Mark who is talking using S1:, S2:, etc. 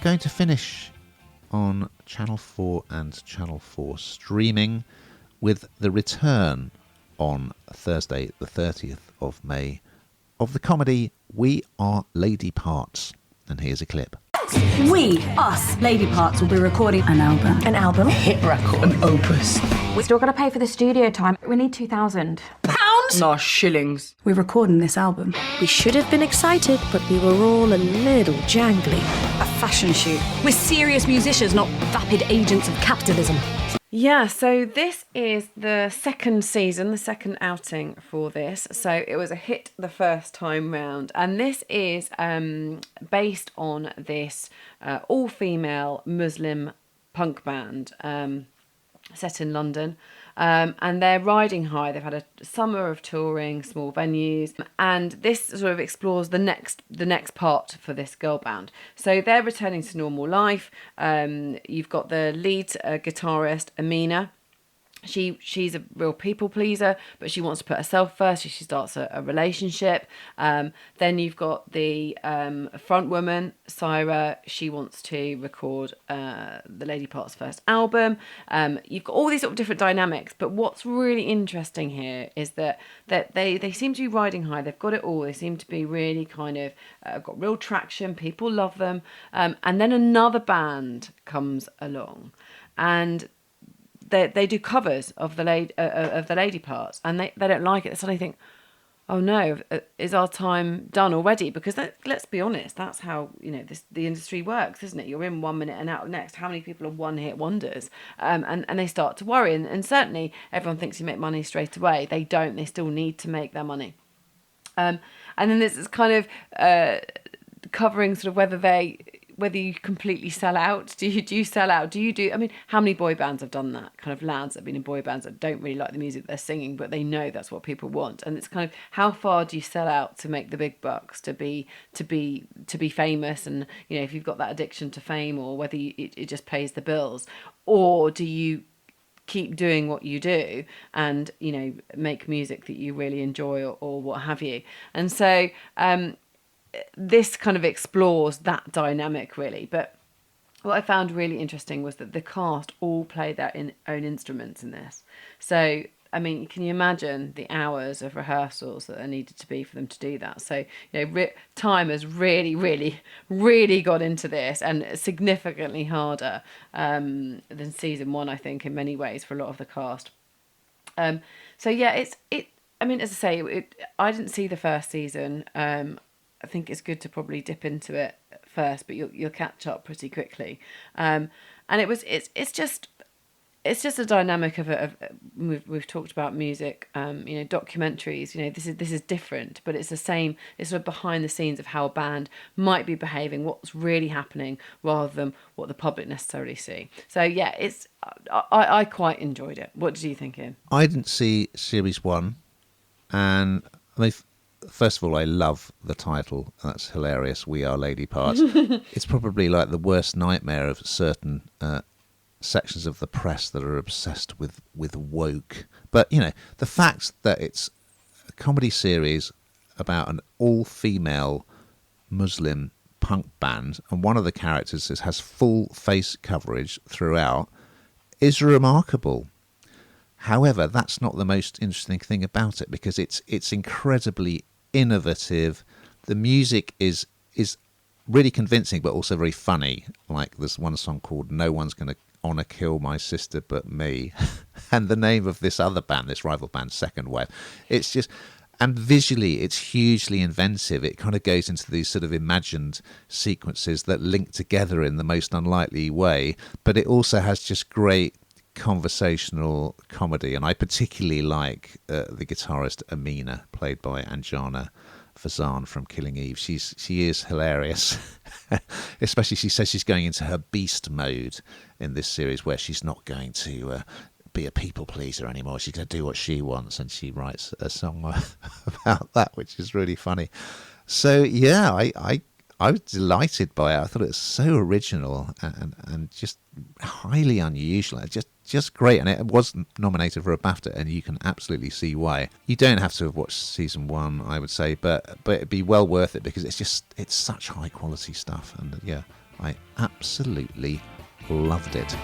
S1: going to finish on Channel 4 and Channel 4 streaming with the return on Thursday the 30th of May of the comedy We Are Lady Parts. And here's a clip.
S2: We, us, Lady Parts, will be recording an album.
S3: An album?
S4: A hit record. An opus.
S3: We're still got to pay for the studio time. We need £2,000.
S4: No, shillings.
S2: We're recording this album.
S5: We should have been excited, but we were all a little jangly.
S2: A fashion shoot. We're serious musicians, not vapid agents of capitalism.
S6: Yeah, so this is the second season, the second outing for this. So it was a hit the first time round. And this is based on this all-female Muslim punk band set in London. And they're riding high. They've had a summer of touring, small venues, and this sort of explores the next part for this girl band. So they're returning to normal life. You've got the lead guitarist Amina. She's a real people pleaser, but she wants to put herself first. So she starts a relationship. Then you've got the front woman, Syra. She wants to record the Lady Parts' first album. You've got all these sort of different dynamics. But what's really interesting here is that they seem to be riding high. They've got it all. They seem to be really kind of got real traction. People love them. And then another band comes along, and they do covers of the Lady Parts, and they don't like it. They suddenly think, oh no, is our time done already? Because let's be honest, that's how the industry works, isn't it? You're in 1 minute and out next. How many people are one-hit wonders? And they start to worry. And certainly everyone thinks you make money straight away. They don't. They still need to make their money. And then there's this kind of covering sort of whether you completely sell out. Do you sell out? I mean, how many boy bands have done that? Kind of lads that have been in boy bands that don't really like the music they're singing, but they know that's what people want. And it's kind of, how far do you sell out to make the big bucks, to be famous? And if you've got that addiction to fame, or whether it just pays the bills, or do you keep doing what you do and make music that you really enjoy, or what have you? And so this kind of explores that dynamic, really. But what I found really interesting was that the cast all play their own instruments in this. So, I mean, can you imagine the hours of rehearsals that there needed to be for them to do that? So, time has really, really, really got into this, and significantly harder than season one, I think, in many ways for a lot of the cast. So yeah, I mean, as I say, I didn't see the first season. I think it's good to probably dip into it first, but you'll catch up pretty quickly. And it's just a dynamic of we've talked about music, documentaries. This is different, but it's the same. It's sort of behind the scenes of how a band might be behaving, what's really happening, rather than what the public necessarily see. So yeah, I quite enjoyed it. What did you think, Ian?
S1: I didn't see series one, and first of all, I love the title. That's hilarious. We Are Lady Parts. It's probably like the worst nightmare of certain sections of the press that are obsessed with woke. But, the fact that it's a comedy series about an all-female Muslim punk band, and one of the characters has full face coverage throughout, is remarkable. However, that's not the most interesting thing about it, because it's incredibly innovative. The music is really convincing, but also very funny. Like, there's one song called "No One's Gonna Kill My Sister But Me," and the name of this other band, this rival band, Second Wave. It's just, and visually, it's hugely inventive. It kind of goes into these sort of imagined sequences that link together in the most unlikely way, but it also has just great conversational comedy. And I particularly like the guitarist Amina, played by Anjana Fazan from Killing Eve. She is hilarious. Especially, she says she's going into her beast mode in this series, where she's not going to be a people pleaser anymore. She's going to do what she wants, and she writes a song about that, which is really funny. So yeah, I was delighted by it. I thought it was so original and just highly unusual. Just great, and it was nominated for a BAFTA, and you can absolutely see why. You don't have to have watched season one, I would say, but it'd be well worth it, because it's such high quality stuff, and yeah, I absolutely loved it.